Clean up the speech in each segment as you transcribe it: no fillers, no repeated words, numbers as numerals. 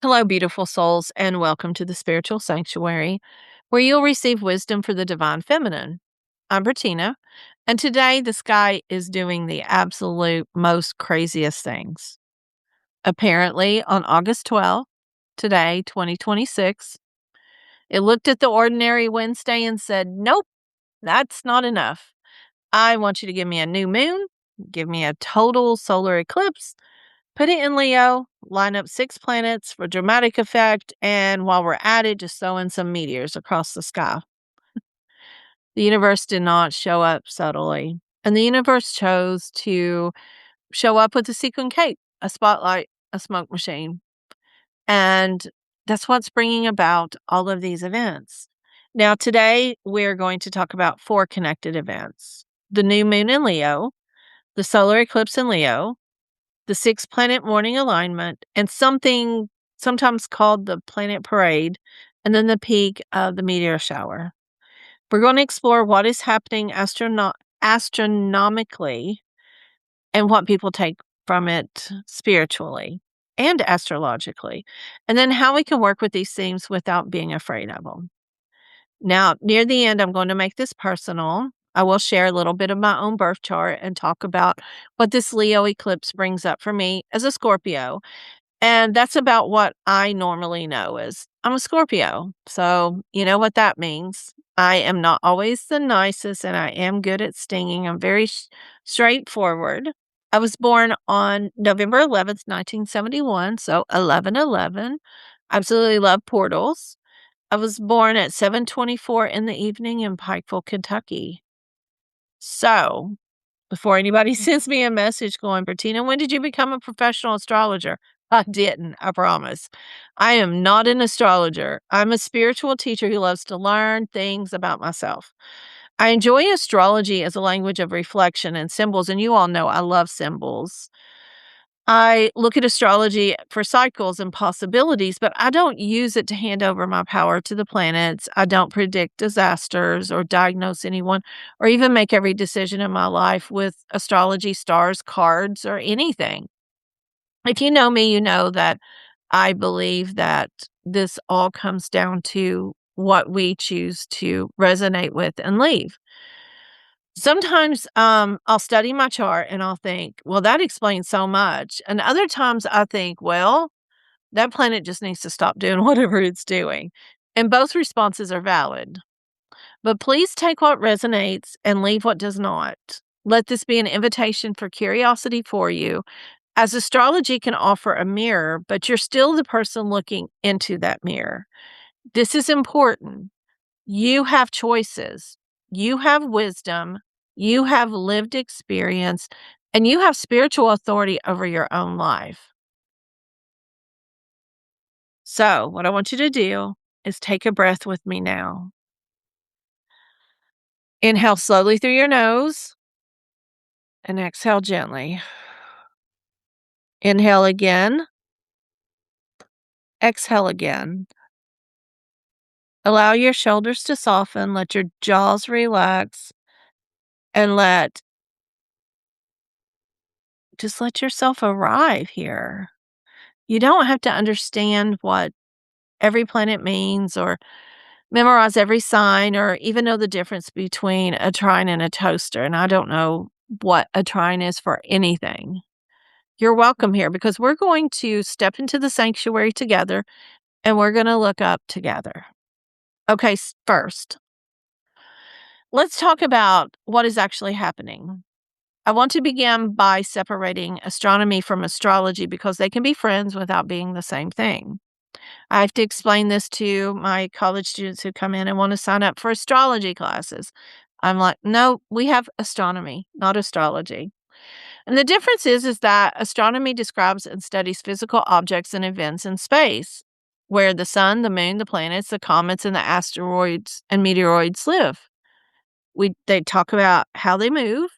Hello, beautiful souls, and welcome to the Spiritual Sanctuary, where you'll receive wisdom for the divine feminine. I'm Bertena, and today the sky is doing the absolute most craziest things. Apparently, on August 12th, today, 2026, it looked at the ordinary Wednesday and said, "Nope, that's not enough. I want you to give me a new moon, give me a total solar eclipse, put it in Leo, line up 6 planets for dramatic effect, and while we're at it, just throw in some meteors across the sky." The universe did not show up subtly, and the universe chose to show up with a sequin cape, a spotlight, a smoke machine, and that's what's bringing about all of these events. Now, today, we're going to talk about 4 connected events: the new moon in Leo, the solar eclipse in Leo, the 6-planet morning alignment, and something sometimes called the planet parade, and then the peak of the meteor shower. We're going to explore what is happening astronomically and what people take from it spiritually and astrologically, and then how we can work with these themes without being afraid of them. Now, near the end, I'm going to make this personal. I will share a little bit of my own birth chart and talk about what this Leo eclipse brings up for me as a Scorpio. And that's about what I normally know is I'm a Scorpio. So, you know what that means. I am not always the nicest and I am good at stinging. I'm very straightforward. I was born on November 11th, 1971, so 11/11. Absolutely love portals. I was born at 7:24 in the evening in Pikeville, Kentucky. So, before anybody sends me a message going, "Bertina, when did you become a professional astrologer?" I didn't, I promise. I am not an astrologer. I'm a spiritual teacher who loves to learn things about myself. I enjoy astrology as a language of reflection and symbols, and you all know I love symbols. I look at astrology for cycles and possibilities, but I don't use it to hand over my power to the planets. I don't predict disasters or diagnose anyone or even make every decision in my life with astrology, stars, cards, or anything. If you know me, you know that I believe that this all comes down to what we choose to resonate with and leave. Sometimes, I'll study my chart and I'll think, "Well, that explains so much." And other times I think, "Well, that planet just needs to stop doing whatever it's doing." And both responses are valid. But please take what resonates and leave what does not. Let this be an invitation for curiosity for you, as astrology can offer a mirror, but you're still the person looking into that mirror. This is important. You have choices. You have wisdom. You have lived experience, and you have spiritual authority over your own life. So, what I want you to do is take a breath with me now. Inhale slowly through your nose and exhale gently. Inhale again, exhale again. Allow your shoulders to soften, let your jaws relax, and just let yourself arrive here. You don't have to understand what every planet means or memorize every sign or even know the difference between a trine and a toaster. And I don't know what a trine is for anything. You're welcome here because we're going to step into the sanctuary together and we're going to look up together. Okay, first, let's talk about what is actually happening. I want to begin by separating astronomy from astrology because they can be friends without being the same thing. I have to explain this to my college students who come in and want to sign up for astrology classes. I'm like, "No, we have astronomy, not astrology." And the difference is that astronomy describes and studies physical objects and events in space, where the sun, the moon, the planets, the comets, and the asteroids and meteoroids live. They talk about how they move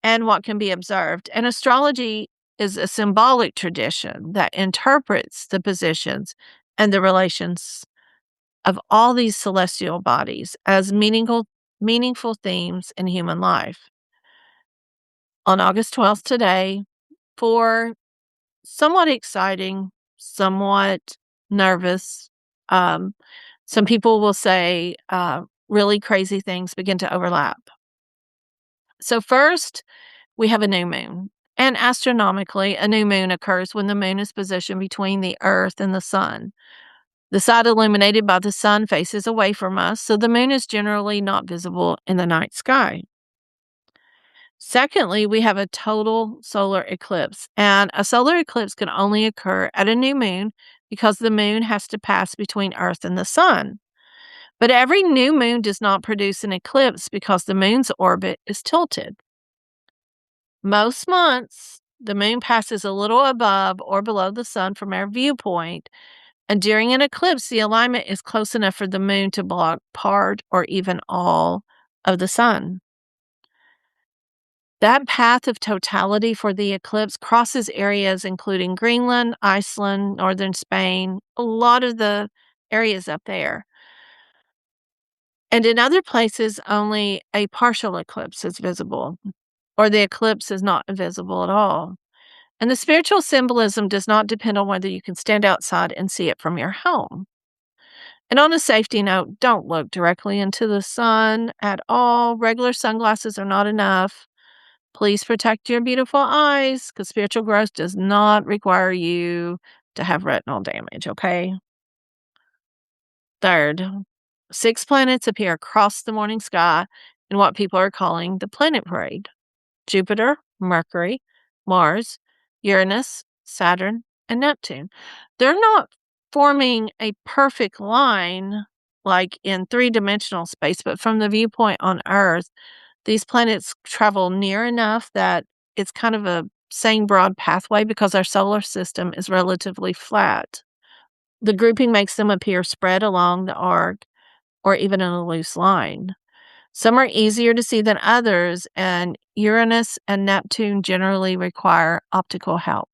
and what can be observed. And astrology is a symbolic tradition that interprets the positions and the relations of all these celestial bodies as meaningful themes in human life. On August 12th today, for somewhat exciting, somewhat nervous. Um, some people will say really crazy things begin to overlap. So, first, we have a new moon. And astronomically, a new moon occurs when the moon is positioned between the Earth and the sun. The side illuminated by the sun faces away from us, so the moon is generally not visible in the night sky. Secondly, we have a total solar eclipse, and a solar eclipse can only occur at a new moon because the moon has to pass between Earth and the sun. But every new moon does not produce an eclipse because the moon's orbit is tilted. Most months, the moon passes a little above or below the sun from our viewpoint, and during an eclipse, the alignment is close enough for the moon to block part or even all of the sun. That path of totality for the eclipse crosses areas including Greenland, Iceland, northern Spain, a lot of the areas up there. And in other places, only a partial eclipse is visible, or the eclipse is not visible at all. And the spiritual symbolism does not depend on whether you can stand outside and see it from your home. And on a safety note, don't look directly into the sun at all. Regular sunglasses are not enough. Please protect your beautiful eyes because spiritual growth does not require you to have retinal damage, okay? Third, 6 planets appear across the morning sky in what people are calling the planet parade: Jupiter, Mercury, Mars, Uranus, Saturn, and Neptune. They're not forming a perfect line like in three-dimensional space, but from the viewpoint on Earth, these planets travel near enough that it's kind of a same broad pathway because our solar system is relatively flat. The grouping makes them appear spread along the arc or even in a loose line. Some are easier to see than others, and Uranus and Neptune generally require optical help.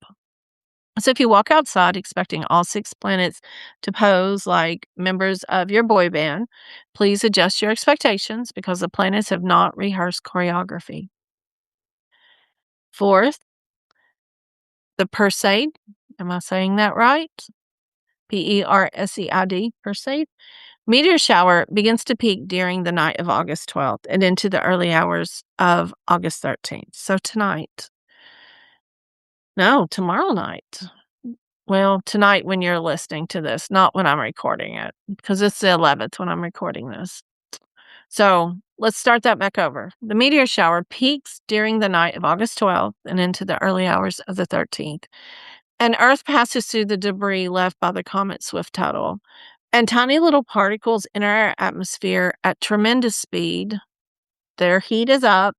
So if you walk outside expecting all 6 planets to pose like members of your boy band, please adjust your expectations because the planets have not rehearsed choreography. Fourth, the Perseid. Am I saying that right? Perseid, Perseid. Meteor shower begins to peak during the night of August 12th and into the early hours of August 13th. So tonight. No, tomorrow night. Well, tonight when you're listening to this, not when I'm recording it, because it's the 11th when I'm recording this. So let's start that back over. The meteor shower peaks during the night of August 12th and into the early hours of the 13th. And Earth passes through the debris left by the comet Swift-Tuttle. And tiny little particles enter our atmosphere at tremendous speed. Their heat is up,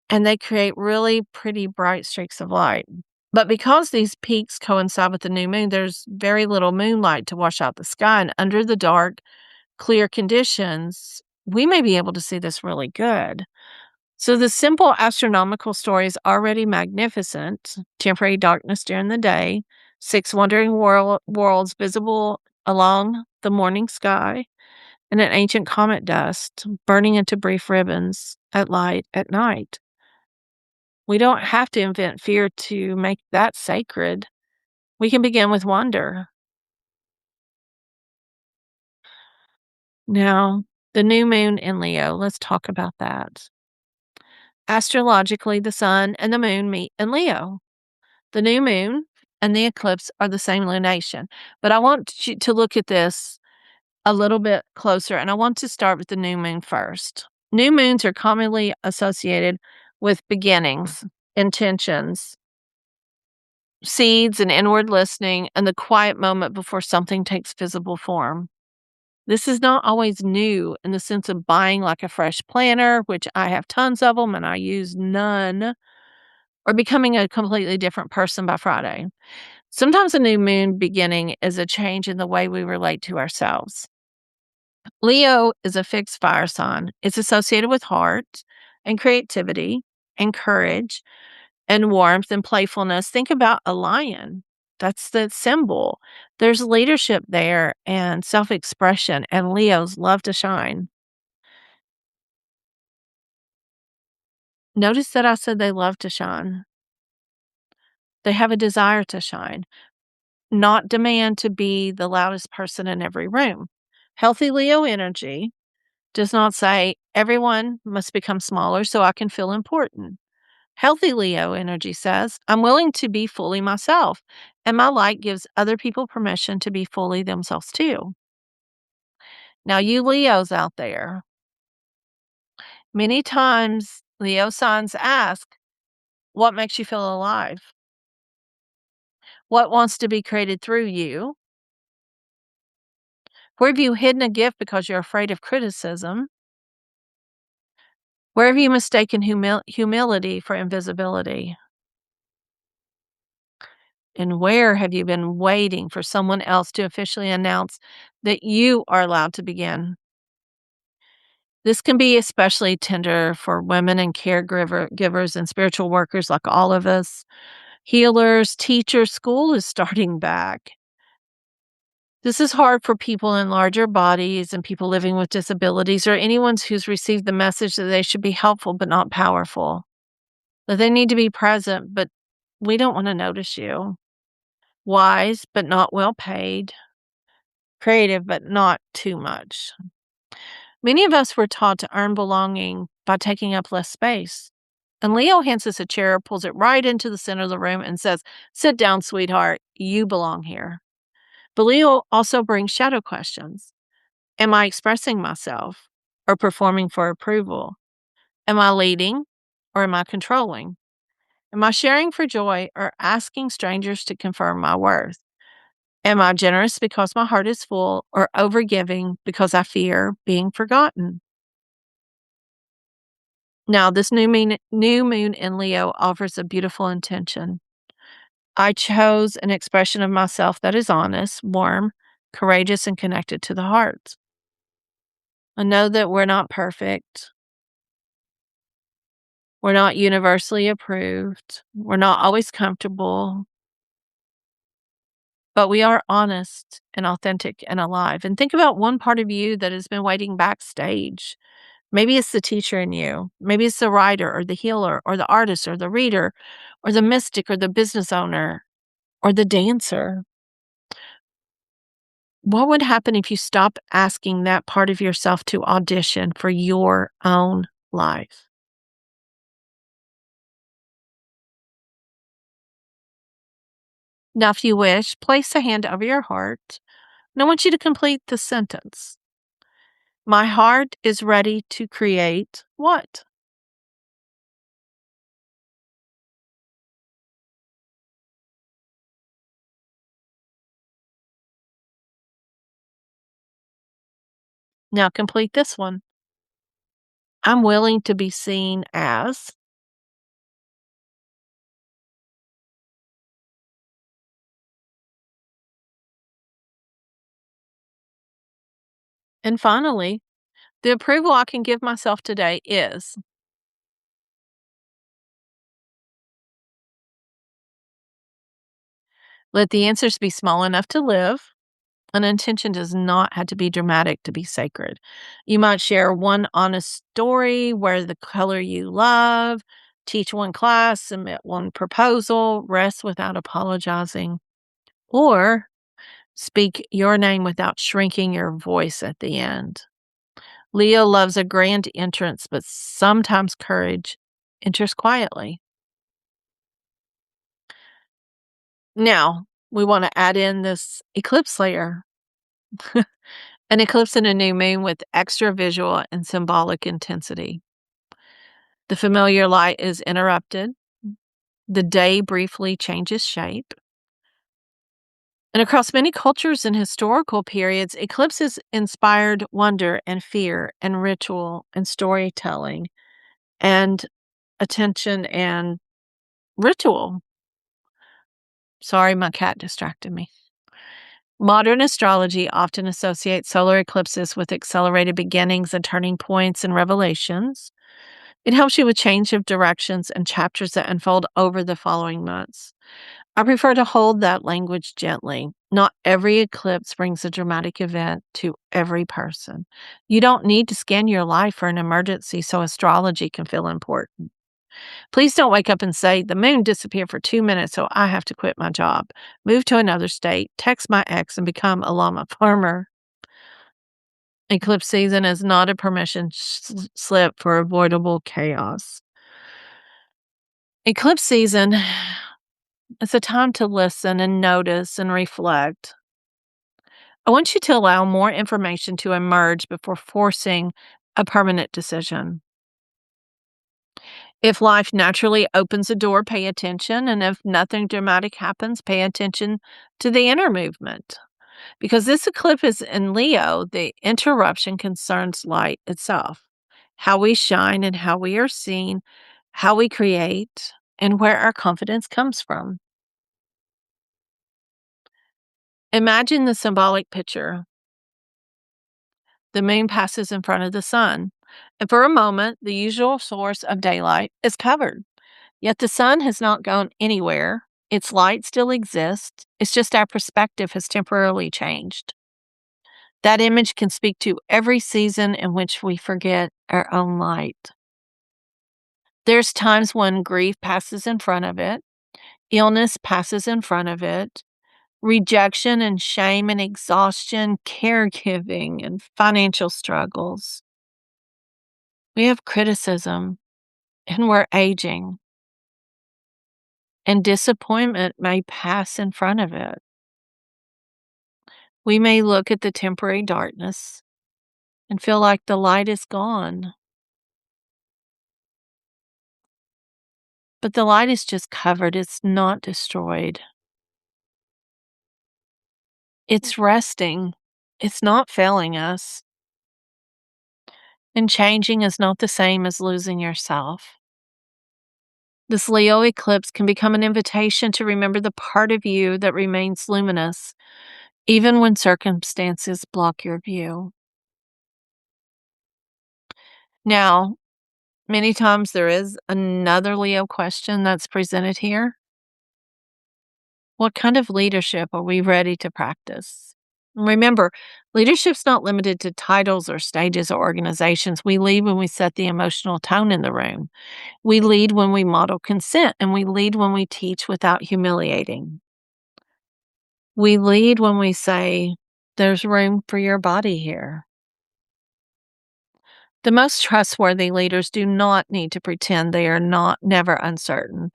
and they create really pretty bright streaks of light. But because these peaks coincide with the new moon, there's very little moonlight to wash out the sky. And under the dark, clear conditions, we may be able to see this really good. So the simple astronomical story is already magnificent. Temporary darkness during the day, 6 wandering worlds visible along the morning sky, and an ancient comet dust burning into brief ribbons at light at night. We don't have to invent fear to make that sacred. We can begin with wonder. Now, the new moon in Leo, let's talk about that. Astrologically, the sun and the moon meet in Leo. The new moon and the eclipse are the same lunation, but I want you to look at this a little bit closer, and I want to start with the new moon first. New moons are commonly associated with beginnings, intentions, seeds, and inward listening, and the quiet moment before something takes visible form. This is not always new in the sense of buying like a fresh planner, which I have tons of them and I use none, or becoming a completely different person by Friday. Sometimes a new moon beginning is a change in the way we relate to ourselves. Leo is a fixed fire sign. It's associated with heart and creativity and courage and warmth and playfulness. Think about a lion. That's the symbol. There's leadership there and self expression, and Leos love to shine. Notice that I said they love to shine. They have a desire to shine. not demand to be the loudest person in every room. Healthy Leo energy does not say everyone must become smaller so I can feel important. Healthy Leo energy says I'm willing to be fully myself, and my light gives other people permission to be fully themselves too. Now, you Leos out there, many times Leo signs ask, what makes you feel alive? What wants to be created through you? Where have you hidden a gift because you're afraid of criticism? Where have you mistaken humility for invisibility? And where have you been waiting for someone else to officially announce that you are allowed to begin? This can be especially tender for women and caregivers and spiritual workers like all of us. Healers, teachers, school is starting back. This is hard for people in larger bodies and people living with disabilities or anyone who's received the message that they should be helpful but not powerful. That they need to be present, but we don't want to notice you. Wise, but not well paid. Creative, but not too much. Many of us were taught to earn belonging by taking up less space. And Leo hands us a chair, pulls it right into the center of the room, and says, sit down, sweetheart. You belong here. But Leo also brings shadow questions. Am I expressing myself or performing for approval? Am I leading or am I controlling? Am I sharing for joy or asking strangers to confirm my worth? Am I generous because my heart is full or overgiving because I fear being forgotten? Now, this new moon in Leo offers a beautiful intention. I chose an expression of myself that is honest, warm, courageous, and connected to the heart. I know that we're not perfect. We're not universally approved. We're not always comfortable, but we are honest and authentic and alive. And think about one part of you that has been waiting backstage. Maybe it's the teacher in you. Maybe it's the writer or the healer or the artist or the reader or the mystic or the business owner or the dancer. What would happen if you stop asking that part of yourself to audition for your own life? Now, if you wish, place a hand over your heart. And I want you to complete the sentence. My heart is ready to create what? Now complete this one. I'm willing to be seen as. And finally, the approval I can give myself today is. Let the answers be small enough to live. An intention does not have to be dramatic to be sacred. You might share one honest story, wear the color you love, teach one class, submit one proposal, rest without apologizing, or speak your name without shrinking your voice at the end. Leo loves a grand entrance, but sometimes courage enters quietly. Now, we want to add in this eclipse layer. An eclipse and a new moon with extra visual and symbolic intensity. The familiar light is interrupted. The day briefly changes shape. And across many cultures and historical periods, eclipses inspired wonder and fear and ritual and storytelling and attention and ritual. Sorry, my cat distracted me. Modern astrology often associates solar eclipses with accelerated beginnings and turning points and revelations. It helps you with change of directions and chapters that unfold over the following months. I prefer to hold that language gently. Not every eclipse brings a dramatic event to every person. You don't need to scan your life for an emergency so astrology can feel important. Please don't wake up and say, the moon disappeared for 2 minutes, so I have to quit my job, move to another state, text my ex, and become a llama farmer. Eclipse season is not a permission slip for avoidable chaos. Eclipse season is a time to listen and notice and reflect. I want you to allow more information to emerge before forcing a permanent decision. If life naturally opens a door, pay attention. And if nothing dramatic happens, pay attention to the inner movement. Because this eclipse is in Leo, the interruption concerns light itself, how we shine and how we are seen, how we create, and where our confidence comes from. Imagine the symbolic picture. The moon passes in front of the sun, and for a moment, the usual source of daylight is covered. Yet the sun has not gone anywhere. Its light still exists. It's just our perspective has temporarily changed. That image can speak to every season in which we forget our own light. There's times when grief passes in front of it, illness passes in front of it, rejection and shame and exhaustion, caregiving and financial struggles. We have criticism and we're aging, and disappointment may pass in front of it. We may look at the temporary darkness and feel like the light is gone, but the light is just covered, it's not destroyed. It's resting, it's not failing us. And changing is not the same as losing yourself. This Leo eclipse can become an invitation to remember the part of you that remains luminous, even when circumstances block your view. Now, many times there is another Leo question that's presented here. What kind of leadership are we ready to practice? Remember, leadership's not limited to titles or stages or organizations. We lead when we set the emotional tone in the room. We lead when we model consent, and we lead when we teach without humiliating. We lead when we say, there's room for your body here. The most trustworthy leaders do not need to pretend they are not never uncertain.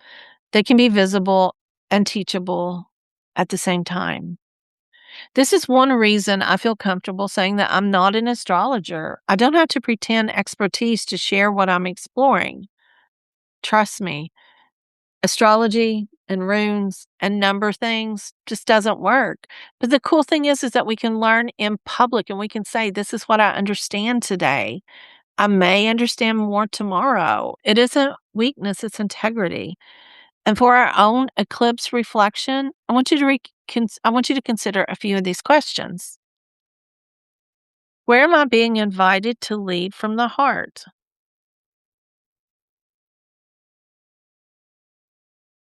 They can be visible and teachable at the same time. This is one reason I feel comfortable saying that I'm not an astrologer. I don't have to pretend expertise to share what I'm exploring. Trust me, astrology and runes and number things just doesn't work. But the cool thing is that we can learn in public and we can say, this is what I understand today. I may understand more tomorrow. It isn't weakness, it's integrity. And for our own eclipse reflection, I want you to consider a few of these questions. Where am I being invited to lead from the heart?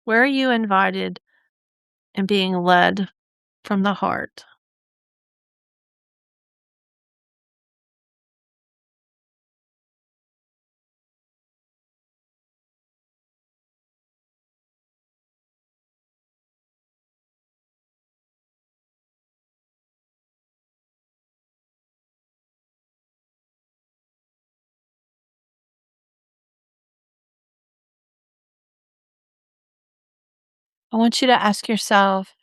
Where are you invited and being led from the heart? I want you to ask yourself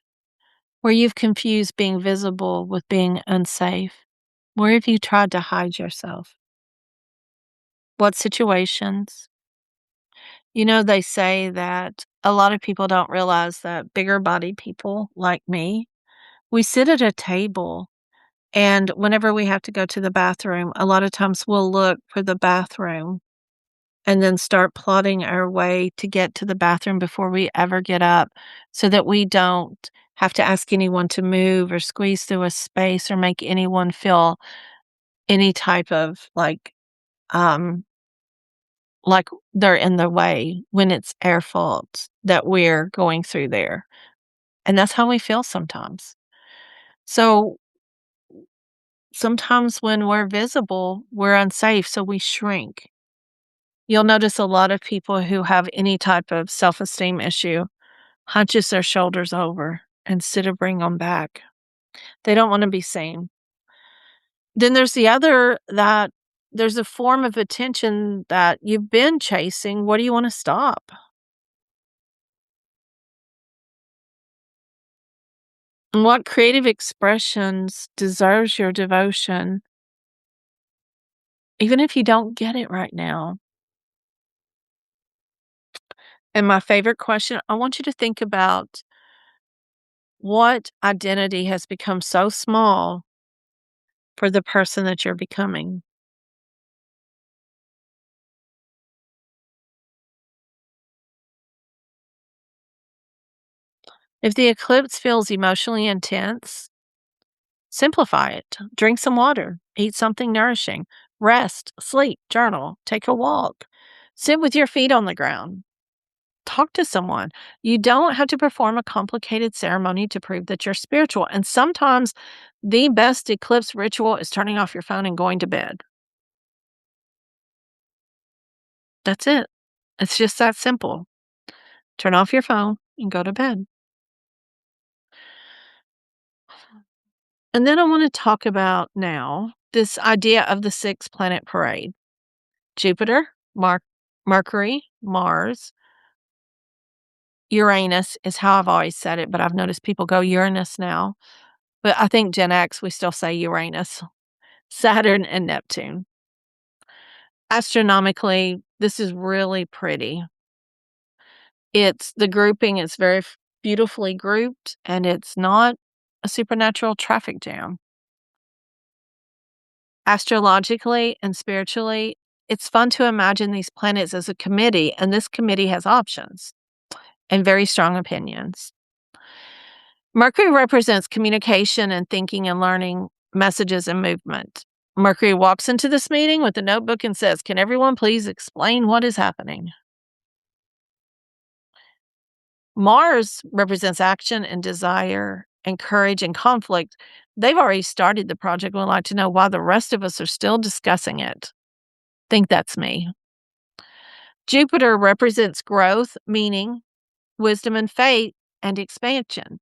where you've confused being visible with being unsafe. Where have you tried to hide yourself? What situations? You know, they say that a lot of people don't realize that bigger body people like me, we sit at a table, and whenever we have to go to the bathroom, a lot of times we'll look for the bathroom and then start plotting our way to get to the bathroom before we ever get up so that we don't have to ask anyone to move or squeeze through a space or make anyone feel any type of um, like they're in the way when it's our fault that we're going through there. And that's how we feel sometimes. So sometimes when we're visible, we're unsafe, so we shrink. You'll notice a lot of people who have any type of self-esteem issue hunches their shoulders over instead of bring them back. They don't wanna be seen. Then there's the other that there's a form of attention that you've been chasing. What do you wanna stop? And what creative expressions deserves your devotion, even if you don't get it right now? And my favorite question, I want you to think about what identity has become so small for the person that you're becoming. If the eclipse feels emotionally intense, simplify it. Drink some water, eat something nourishing, rest, sleep, journal, take a walk, sit with your feet on the ground, talk to someone. You don't have to perform a complicated ceremony to prove that you're spiritual. And sometimes the best eclipse ritual is turning off your phone and going to bed. That's it. It's just that simple. Turn off your phone and go to bed. And then I want to talk about now this idea of the six planet parade. Jupiter, Mercury, Mars, Uranus is how I've always said it, but I've noticed people go Uranus now. But I think Gen X, we still say Uranus, Saturn, and Neptune. Astronomically, this is really pretty. It's the grouping is very beautifully grouped, and it's not a supernatural traffic jam. Astrologically and spiritually, it's fun to imagine these planets as a committee, and this committee has options and very strong opinions. Mercury represents communication and thinking and learning, messages and movement. Mercury walks into this meeting with a notebook and says, "Can everyone please explain what is happening?" Mars represents action and desire and courage and conflict. They've already started the project. Would like to know why the rest of us are still discussing it. Think that's me. Jupiter represents growth, meaning, wisdom and faith, and expansion.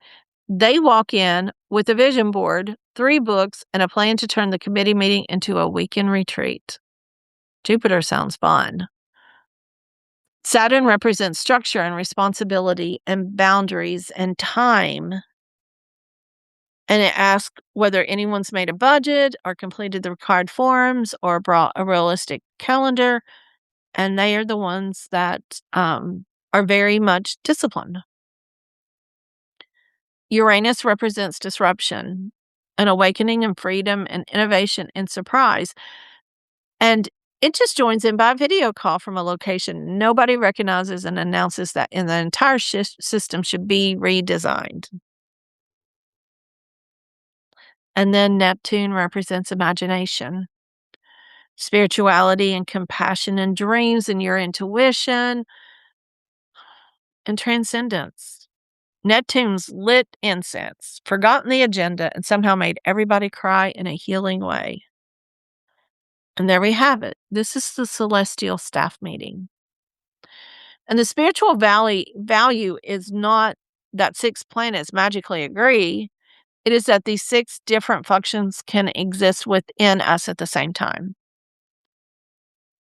They walk in with a vision board, 3 books, and a plan to turn the committee meeting into a weekend retreat. Jupiter sounds fun. Saturn represents structure and responsibility and boundaries and time. And it asks whether anyone's made a budget or completed the required forms or brought a realistic calendar. And they are the ones that are very much disciplined. Uranus represents disruption, an awakening and freedom and innovation and surprise. And it just joins in by video call from a location nobody recognizes and announces that the entire system should be redesigned. And then Neptune represents imagination, spirituality and compassion and dreams and your intuition and transcendence. Neptune's lit incense, forgotten the agenda, and somehow made everybody cry in a healing way. And there we have it. This is the celestial staff meeting. And the spiritual value is not that 6 planets magically agree. It is that these 6 different functions can exist within us at the same time.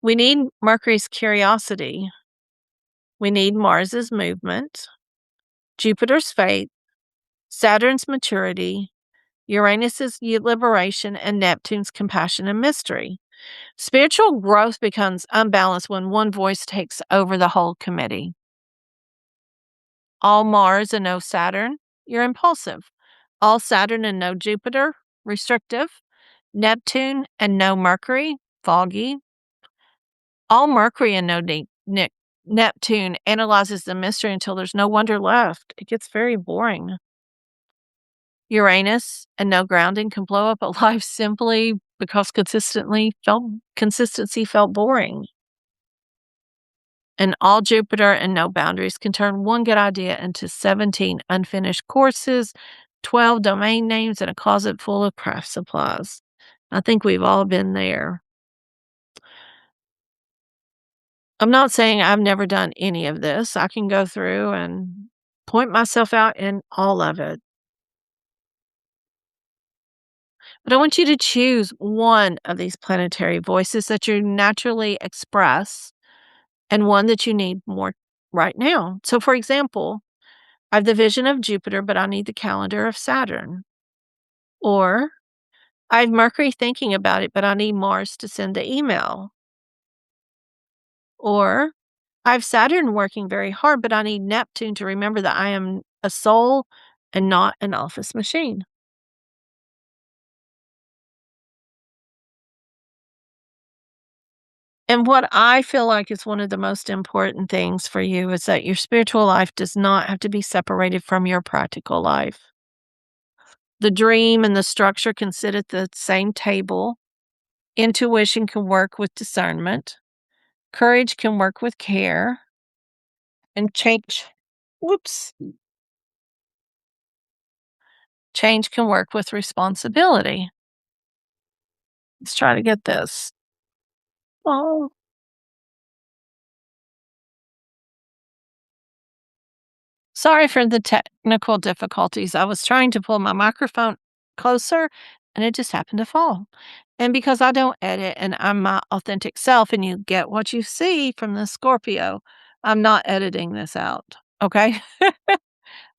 We need Mercury's curiosity. We need Mars's movement, Jupiter's faith, Saturn's maturity, Uranus's liberation, and Neptune's compassion and mystery. Spiritual growth becomes unbalanced when one voice takes over the whole committee. All Mars and no Saturn, you're impulsive. All Saturn and no Jupiter, restrictive. Neptune and no Mercury, foggy. All Mercury and no Neptune analyzes the mystery until there's no wonder left. It gets very boring. Uranus and no grounding can blow up a life simply because consistency felt boring. And all Jupiter and no boundaries can turn one good idea into 17 unfinished courses, 12 domain names, and a closet full of craft supplies. I think we've all been there. I'm not saying I've never done any of this. I can go through and point myself out in all of it. But I want you to choose one of these planetary voices that you naturally express and one that you need more right now. So, for example, I have the vision of Jupiter, but I need the calendar of Saturn. Or I have Mercury thinking about it, but I need Mars to send the email. Or I have Saturn working very hard, but I need Neptune to remember that I am a soul and not an office machine. And what I feel like is one of the most important things for you is that your spiritual life does not have to be separated from your practical life. The dream and the structure can sit at the same table. Intuition can work with discernment. Courage can work with care. And whoops, change can work with responsibility. Let's try to get this. Oh, sorry for the technical difficulties. I was trying to pull my microphone closer and it just happened to fall. And because I don't edit and I'm my authentic self and you get what you see from the Scorpio, I'm not editing this out. Okay.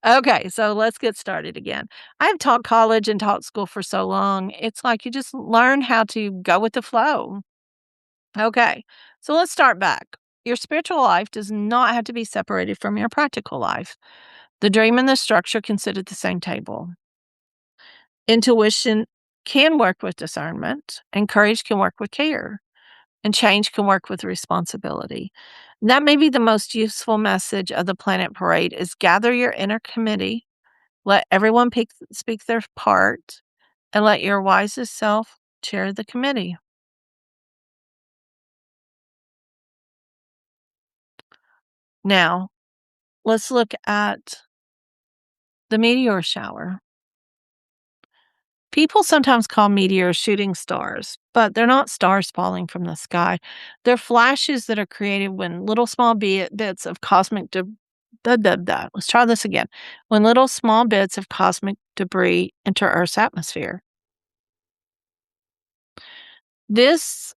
Okay. So let's get started again. I've taught college and taught school for so long. It's like you just learn how to go with the flow. Okay. So let's start back. Your spiritual life does not have to be separated from your practical life. The dream and the structure can sit at the same table. Intuition can work with discernment, and courage can work with care, and change can work with responsibility. That may be the most useful message of the Planet Parade is gather your inner committee, let everyone speak their part, and let your wisest self chair the committee. Now, let's look at the meteor shower. People sometimes call meteors shooting stars, but they're not stars falling from the sky. They're flashes that are created when little small bits of cosmic Let's try this again. When little small bits of cosmic debris enter Earth's atmosphere. This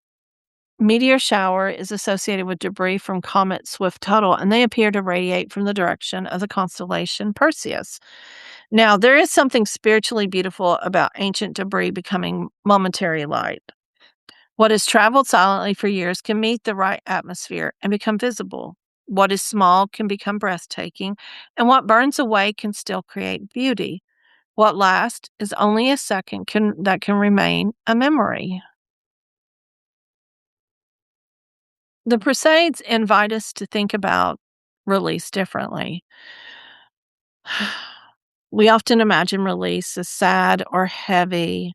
meteor shower is associated with debris from comet Swift-Tuttle, and they appear to radiate from the direction of the constellation Perseus. Now, there is something spiritually beautiful about ancient debris becoming momentary light. What has traveled silently for years can meet the right atmosphere and become visible. What is small can become breathtaking, and what burns away can still create beauty. What lasts is only a second that can remain a memory. The Perseids invite us to think about release differently. We often imagine release as sad or heavy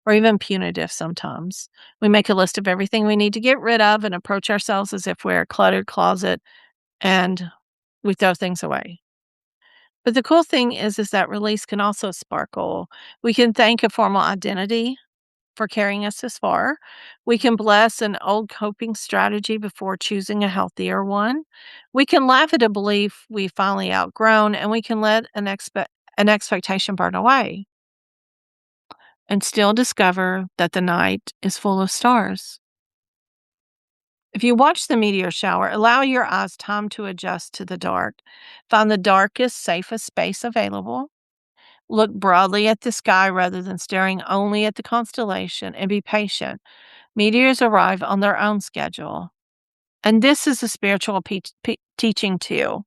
or even punitive sometimes. We make a list of everything we need to get rid of and approach ourselves as if we're a cluttered closet and we throw things away. But the cool thing is that release can also sparkle. We can thank a formal identity for carrying us this far. We can bless an old coping strategy before choosing a healthier one. We can laugh at a belief we finally outgrown, and we can let an expectation burn away and still discover that the night is full of stars. If you watch the meteor shower, allow your eyes time to adjust to the dark. Find the darkest, safest space available. Look broadly at the sky rather than staring only at the constellation and be patient. Meteors arrive on their own schedule. And this is a spiritual teaching too.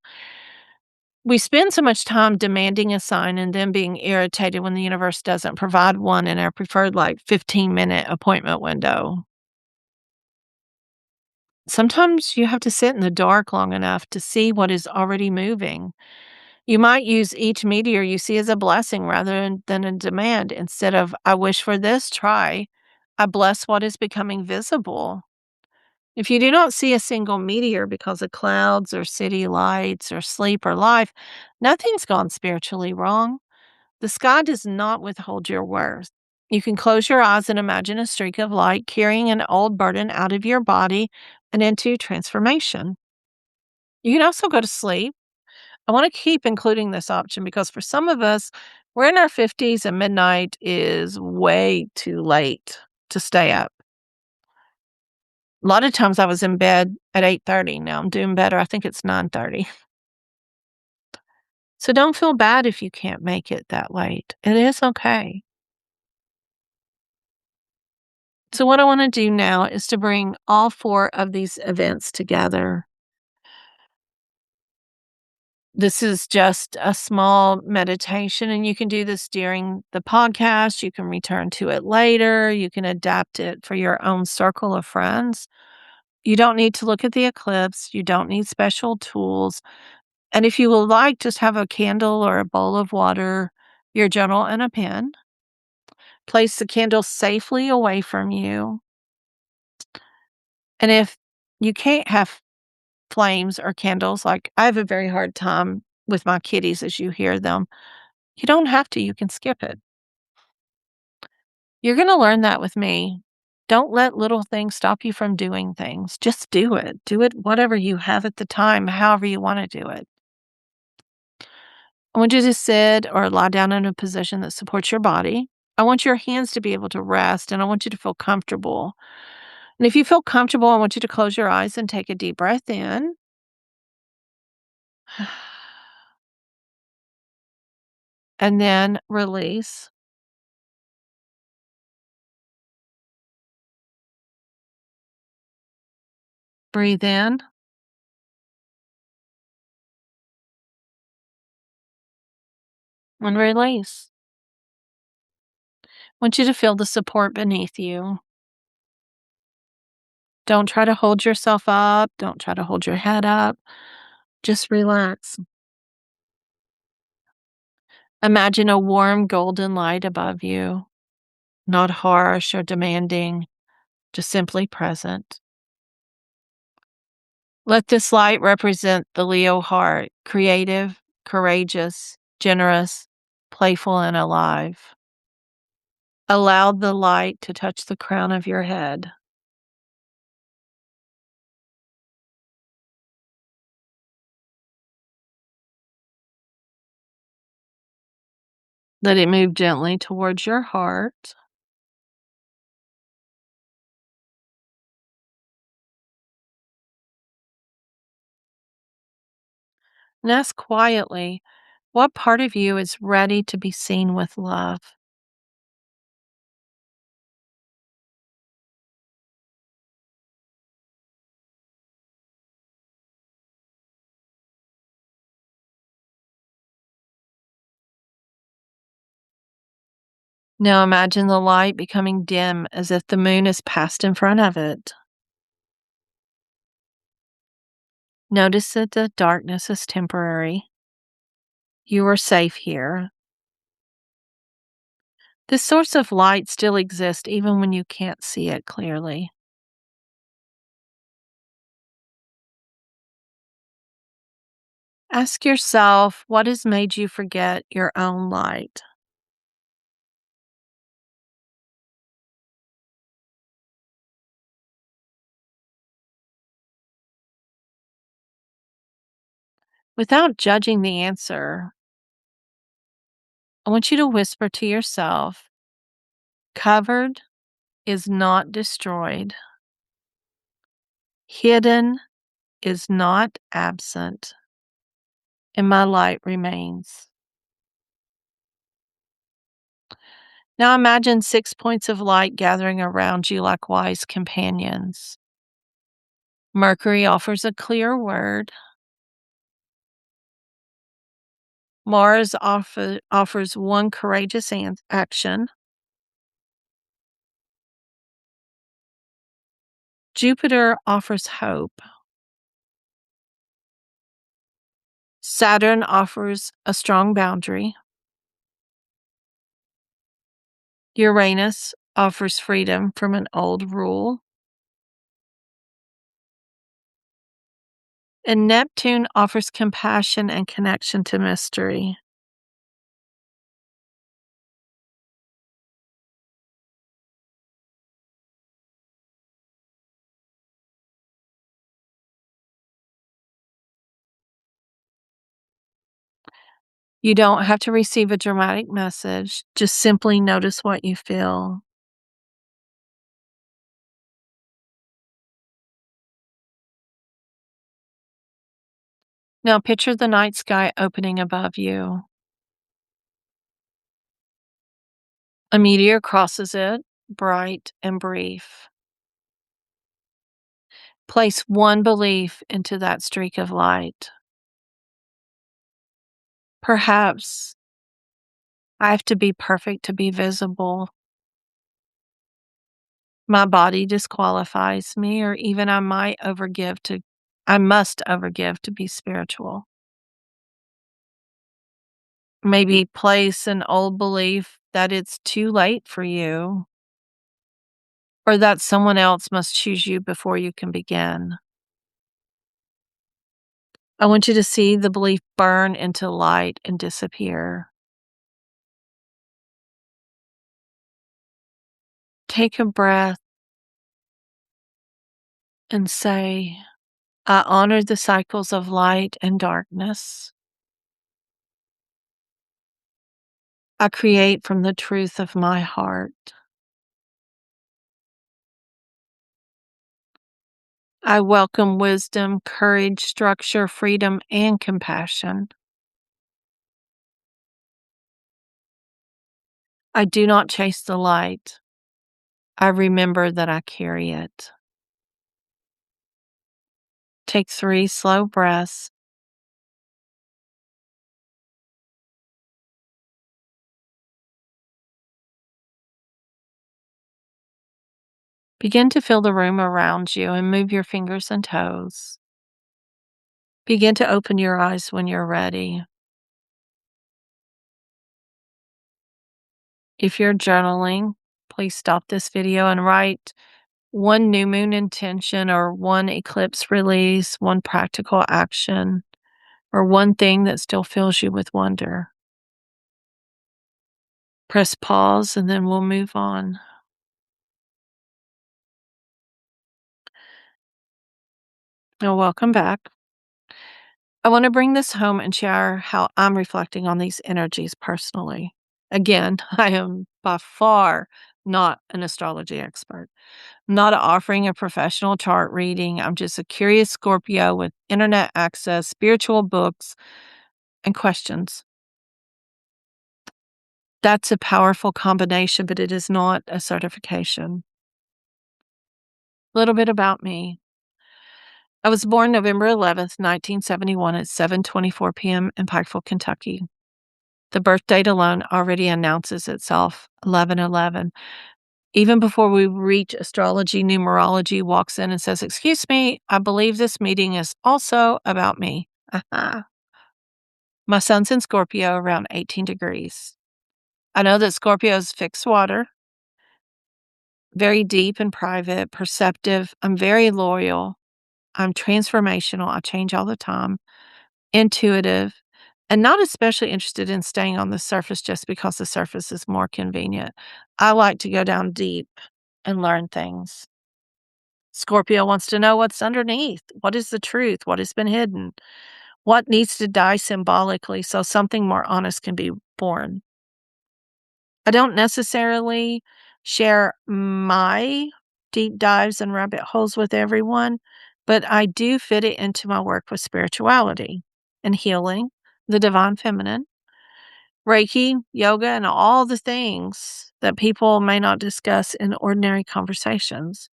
We spend so much time demanding a sign and then being irritated when the universe doesn't provide one in our preferred, like, 15-minute appointment window. Sometimes you have to sit in the dark long enough to see what is already moving. You might use each meteor you see as a blessing rather than a demand. Instead of, I wish for this, try, I bless what is becoming visible. If you do not see a single meteor because of clouds or city lights or sleep or life, nothing's gone spiritually wrong. The sky does not withhold your worth. You can close your eyes and imagine a streak of light carrying an old burden out of your body and into transformation. You can also go to sleep. I want to keep including this option because for some of us, we're in our 50s and midnight is way too late to stay up. A lot of times I was in bed at 8:30. Now I'm doing better. I think it's 9:30. So don't feel bad if you can't make it that late. It is okay. So what I want to do now is to bring all 4 of these events together. This is just a small meditation, and you can do this during the podcast. You can return to it later. You can adapt it for your own circle of friends. You don't need to look at the eclipse. You don't need special tools. And if you would like, just have a candle or a bowl of water, your journal, and a pen. Place the candle safely away from you. And if you can't have flames or candles, like I have a very hard time with my kitties as you hear them, you don't have to, you can skip it. You're going to learn that with me. Don't let little things stop you from doing things. Just do it. Do it whatever you have at the time, however you want to do it. I want you to sit or lie down in a position that supports your body. I want your hands to be able to rest and I want you to feel comfortable. And if you feel comfortable, I want you to close your eyes and take a deep breath in. And then release. Breathe in and release. I want you to feel the support beneath you. Don't try to hold yourself up. Don't try to hold your head up. Just relax. Imagine a warm golden light above you, not harsh or demanding, just simply present. Let this light represent the Leo heart, creative, courageous, generous, playful, and alive. Allow the light to touch the crown of your head. Let it move gently towards your heart. And ask quietly, what part of you is ready to be seen with love? Now imagine the light becoming dim as if the moon is passed in front of it. Notice that the darkness is temporary. You are safe here. This source of light still exists even when you can't see it clearly. Ask yourself what has made you forget your own light. Without judging the answer, I want you to whisper to yourself, covered is not destroyed, hidden is not absent, and my light remains. Now imagine 6 points of light gathering around you like wise companions. Mercury offers a clear word. Mars offers one courageous action. Jupiter offers hope. Saturn offers a strong boundary. Uranus offers freedom from an old rule. And Neptune offers compassion and connection to mystery. You don't have to receive a dramatic message. Just simply notice what you feel. Now picture the night sky opening above you. A meteor crosses it, bright and brief. Place one belief into that streak of light. Perhaps I have to be perfect to be visible. My body disqualifies me, or even I must overgive to be spiritual. Maybe place an old belief that it's too late for you, or that someone else must choose you before you can begin. I want you to see the belief burn into light and disappear. Take a breath and say, I honor the cycles of light and darkness. I create from the truth of my heart. I welcome wisdom, courage, structure, freedom, and compassion. I do not chase the light. I remember that I carry it. Take 3 slow breaths. Begin to feel the room around you and move your fingers and toes. Begin to open your eyes when you're ready. If you're journaling, please stop this video and write one new moon intention, or one eclipse release, one practical action, or one thing that still fills you with wonder. Press pause and then we'll move on. Now, welcome back. I want to bring this home and share how I'm reflecting on these energies personally. Again, I am by far not an astrology expert. I'm not offering a professional chart reading. I'm just a curious Scorpio with internet access, spiritual books, and questions. That's a powerful combination, but it is not a certification. A little bit about me. I was born November 11th, 1971 at 7:24 p.m. in Pikeville, Kentucky. The birth date alone already announces itself, 11:11. Even before we reach astrology, numerology walks in and says, "Excuse me, I believe this meeting is also about me." My sun's in Scorpio around 18 degrees. I know that Scorpios fix water, very deep and private, perceptive. I'm very loyal. I'm transformational. I change all the time. Intuitive, and not especially interested in staying on the surface just because the surface is more convenient. I like to go down deep and learn things. Scorpio wants to know what's underneath. What is the truth? What has been hidden? What needs to die symbolically so something more honest can be born? I don't necessarily share my deep dives and rabbit holes with everyone, but I do fit it into my work with spirituality and healing, the divine feminine, Reiki, yoga, and all the things that people may not discuss in ordinary conversations.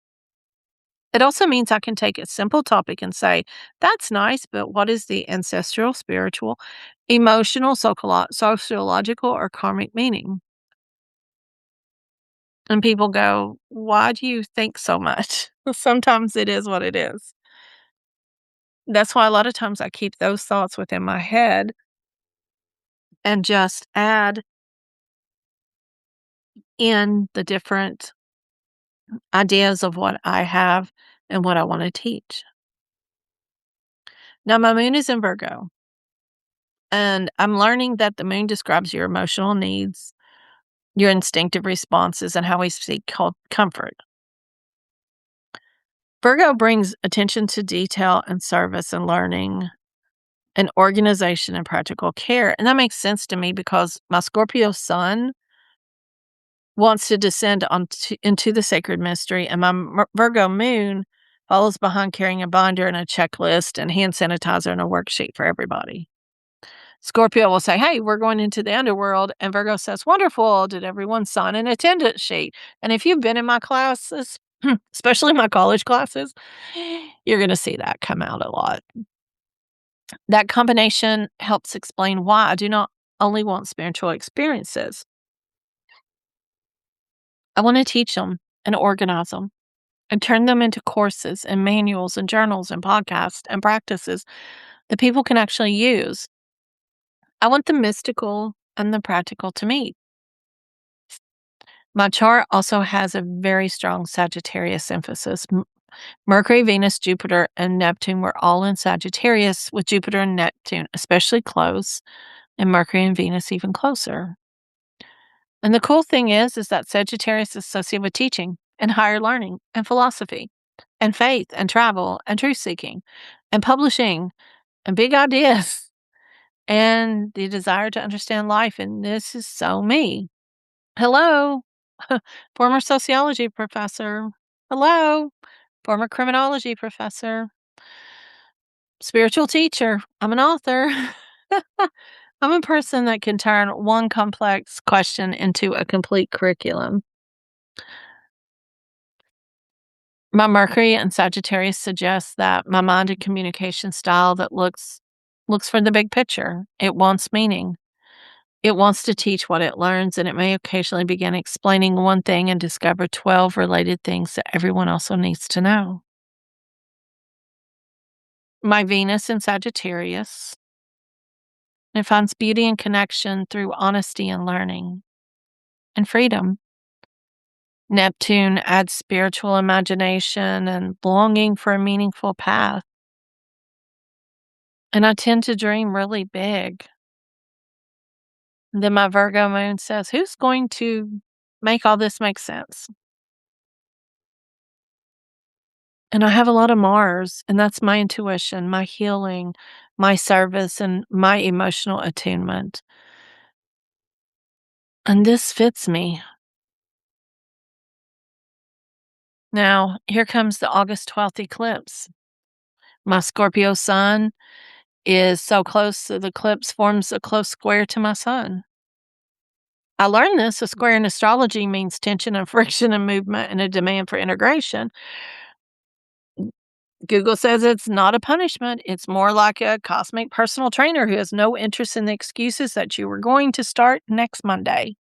It also means I can take a simple topic and say, that's nice, but what is the ancestral, spiritual, emotional, sociological, or karmic meaning? And people go, why do you think so much? Sometimes it is what it is. That's why a lot of times I keep those thoughts within my head and just add in the different ideas of what I have and what I want to teach. Now, my moon is in Virgo, and I'm learning that the moon describes your emotional needs, your instinctive responses, and how we seek comfort. Virgo brings attention to detail and service and learning. and organization and practical care. And that makes sense to me because my Scorpio Sun wants to descend into the sacred mystery, and my Virgo Moon follows behind carrying a binder and a checklist and hand sanitizer and a worksheet for everybody. Scorpio will say, "Hey, we're going into the underworld." And Virgo says, "Wonderful. Did everyone sign an attendance sheet?" And if you've been in my classes, especially my college classes, you're going to see that come out a lot. That combination helps explain why I do not only want spiritual experiences. I want to teach them and organize them and turn them into courses and manuals and journals and podcasts and practices that people can actually use. I want the mystical and the practical to meet. My chart also has a very strong Sagittarius emphasis. Mercury, Venus, Jupiter, and Neptune were all in Sagittarius, with Jupiter and Neptune especially close, and Mercury and Venus even closer. And the cool thing is that Sagittarius is associated with teaching and higher learning and philosophy and faith and travel and truth seeking and publishing and big ideas and the desire to understand life. And this is so me. Hello, former sociology professor. Hello, former criminology professor. Spiritual teacher. I'm an author. I'm a person that can turn one complex question into a complete curriculum. My Mercury and Sagittarius suggests that my mind and communication style that looks for the big picture. It wants meaning. It wants to teach what it learns, and it may occasionally begin explaining one thing and discover 12 related things that everyone also needs to know. My Venus in Sagittarius, it finds beauty and connection through honesty and learning and freedom. Neptune adds spiritual imagination and longing for a meaningful path. And I tend to dream really big. Then my Virgo moon says, who's going to make all this make sense? And I have a lot of Mars, and that's my intuition, my healing, my service, and my emotional attunement. And this fits me. Now, here comes the August 12th eclipse. My Scorpio sun is so close that the eclipse forms a close square to my sun. I learned this. A square in astrology means tension and friction and movement and a demand for integration. Google says it's not a punishment. It's more like a cosmic personal trainer who has no interest in the excuses that you were going to start next Monday.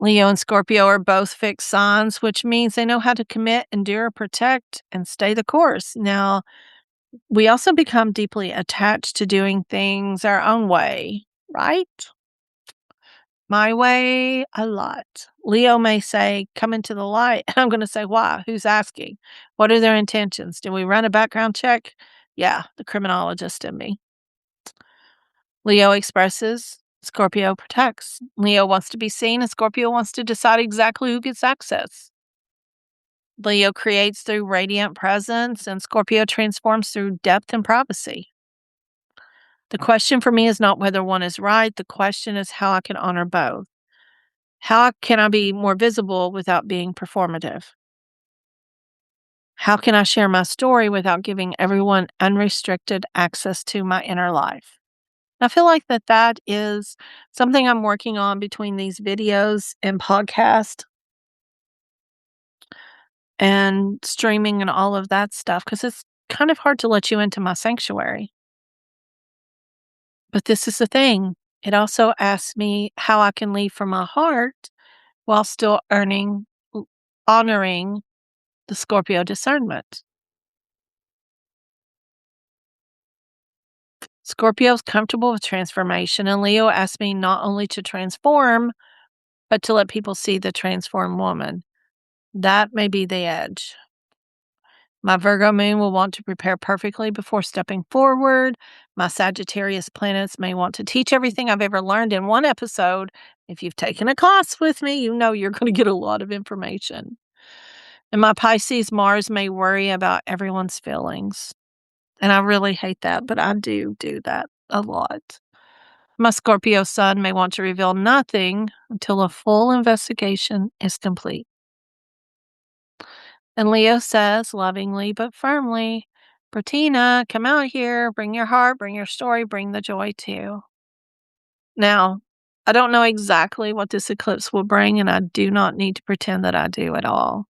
Leo and Scorpio are both fixed signs, which means they know how to commit, endure, protect, and stay the course. Now, we also become deeply attached to doing things our own way, right? My way, a lot. Leo may say, come into the light. I'm going to say, why? Who's asking? What are their intentions? Do we run a background check? Yeah, the criminologist in me. Leo expresses, Scorpio protects. Leo wants to be seen, and Scorpio wants to decide exactly who gets access. Leo creates through radiant presence, and Scorpio transforms through depth and privacy. The question for me is not whether one is right. The question is how I can honor both. How can I be more visible without being performative? How can I share my story without giving everyone unrestricted access to my inner life? I feel like that is something I'm working on between these videos and podcast and streaming and all of that stuff, because it's kind of hard to let you into my sanctuary. But this is the thing. It also asks me how I can lead from my heart while still honoring the Scorpio discernment. Scorpio's comfortable with transformation, and Leo asked me not only to transform, but to let people see the transformed woman. That may be the edge. My Virgo moon will want to prepare perfectly before stepping forward. My Sagittarius planets may want to teach everything I've ever learned in one episode. If you've taken a class with me, you know you're going to get a lot of information. And my Pisces Mars may worry about everyone's feelings. And I really hate that, but I do that a lot. My Scorpio Sun may want to reveal nothing until a full investigation is complete. And Leo says, lovingly but firmly, Bertina, come out here, bring your heart, bring your story, bring the joy too. Now, I don't know exactly what this eclipse will bring, and I do not need to pretend that I do at all.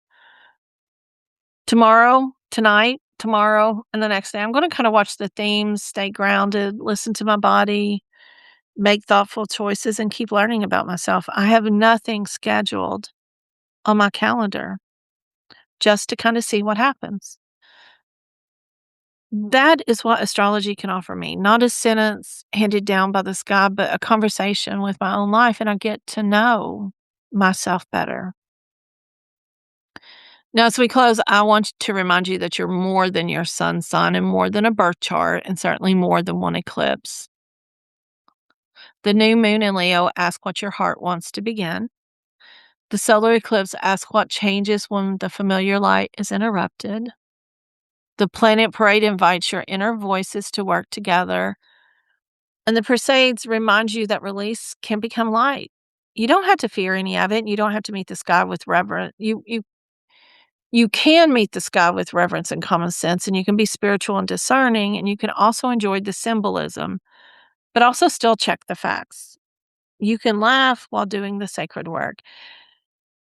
Tomorrow, tonight, tomorrow, and the next day, I'm going to kind of watch the themes, stay grounded, listen to my body, make thoughtful choices, and keep learning about myself. I have nothing scheduled on my calendar, just to kind of see what happens. That is what astrology can offer me, not a sentence handed down by the sky, but a conversation with my own life, and I get to know myself better. Now, as we close, I want to remind you that you're more than your sun sign and more than a birth chart, and certainly more than one eclipse. The new moon in Leo asks what your heart wants to begin. The solar eclipse asks what changes when the familiar light is interrupted. The planet parade invites your inner voices to work together. And the Perseids remind you that release can become light. You don't have to fear any of it. You don't have to meet the sky with reverence. You can meet the sky with reverence and common sense, and you can be spiritual and discerning, and you can also enjoy the symbolism, but also still check the facts. You can laugh while doing the sacred work.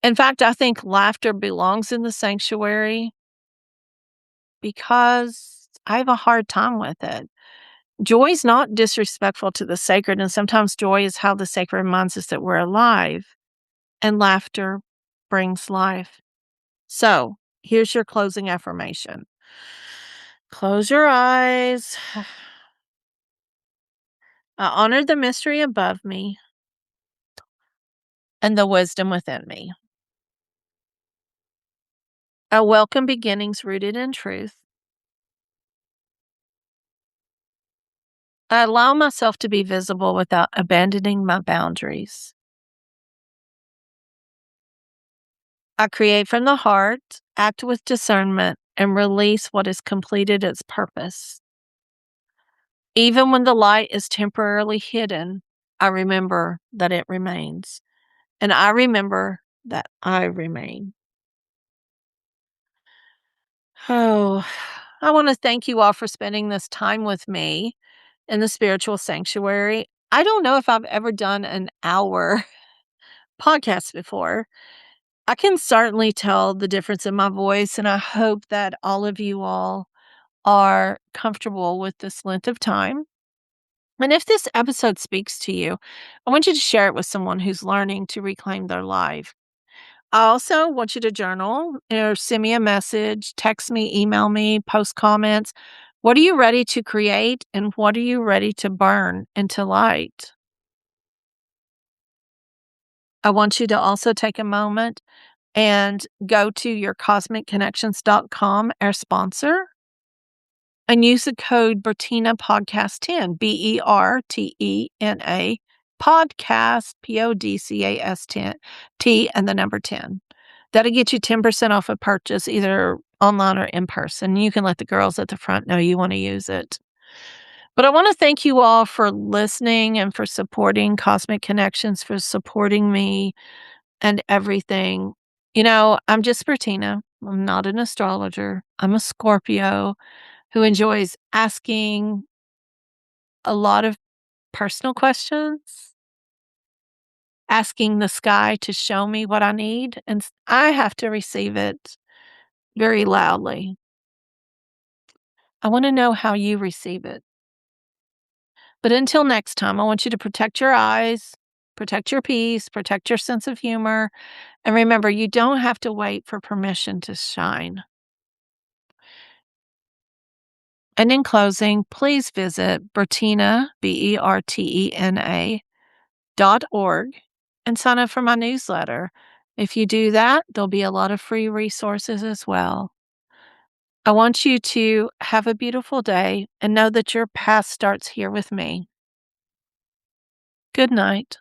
In fact, I think laughter belongs in the sanctuary because I have a hard time with it. Joy is not disrespectful to the sacred, and sometimes joy is how the sacred reminds us that we're alive, and laughter brings life. So, here's your closing affirmation. Close your eyes. I honor the mystery above me and the wisdom within me. I welcome beginnings rooted in truth. I allow myself to be visible without abandoning my boundaries. I create from the heart, act with discernment, and release what has completed its purpose. Even when the light is temporarily hidden, I remember that it remains. And I remember that I remain. Oh, I want to thank you all for spending this time with me in the spiritual sanctuary. I don't know if I've ever done an hour podcast before. I can certainly tell the difference in my voice, and I hope that all of you all are comfortable with this length of time. And if this episode speaks to you, I want you to share it with someone who's learning to reclaim their life. I also want you to journal or send me a message, text me, email me, post comments. What are you ready to create and what are you ready to burn into light? I want you to also take a moment and go to yourcosmicconnections.com, our sponsor, and use the code Bertena Podcast 10, Bertena Podcast, Podcast 10, T and the number 10. That'll get you 10% off a purchase, either online or in person. You can let the girls at the front know you want to use it. But I want to thank you all for listening and for supporting Cosmic Connections, for supporting me and everything. I'm just Bertina. I'm not an astrologer. I'm a Scorpio who enjoys asking a lot of personal questions, asking the sky to show me what I need, and I have to receive it very loudly. I want to know how you receive it. But until next time, I want you to protect your eyes, protect your peace, protect your sense of humor, and remember, you don't have to wait for permission to shine. And in closing, please visit Bertena, BERTENA.org and sign up for my newsletter. If you do that, there'll be a lot of free resources as well. I want you to have a beautiful day and know that your path starts here with me. Good night.